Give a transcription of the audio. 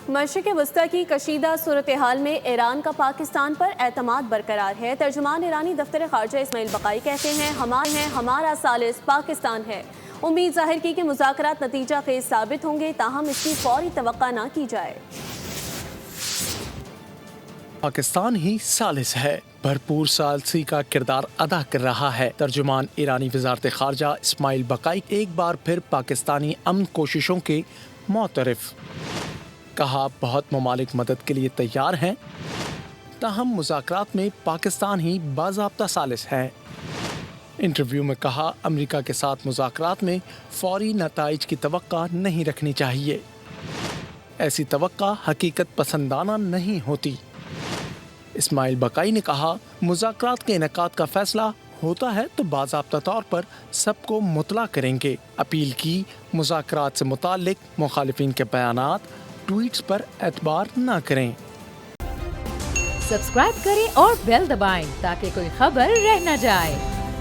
مشرق وسطی کی کشیدہ صورتحال میں ایران کا پاکستان پر اعتماد برقرار ہے۔ ترجمان ایرانی دفتر خارجہ اسماعیل بقائی کہتے ہیں ہمارا ثالث پاکستان ہے۔ امید ظاہر کی کہ مذاکرات نتیجہ خیز ثابت ہوں گے، تاہم اس کی فوری توقع نہ کی جائے۔ پاکستان ہی ثالث ہے، بھرپور ثالثی کا کردار ادا کر رہا ہے۔ ترجمان ایرانی وزارت خارجہ اسماعیل بقائی ایک بار پھر پاکستانی امن کوششوں کے معترف۔ کہا بہت ممالک مدد کے لیے تیار ہیں، تاہم مذاکرات میں پاکستان ہی باضابطہ ثالث ہے۔ انٹرویو میں کہا امریکہ کے ساتھ مذاکرات میں فوری نتائج کی توقع نہیں رکھنی چاہیے۔ ایسی توقع حقیقت پسندانہ نہیں ہوتی۔ اسماعیل بقائی نے کہا مذاکرات کے انعقاد کا فیصلہ ہوتا ہے تو باضابطہ طور پر سب کو مطلع کریں گے۔ اپیل کی مذاکرات سے متعلق مخالفین کے بیانات، ٹویٹس پر اعتبار نہ کریں۔ سبسکرائب کریں اور بیل دبائیں تاکہ کوئی خبر رہ نہ جائے۔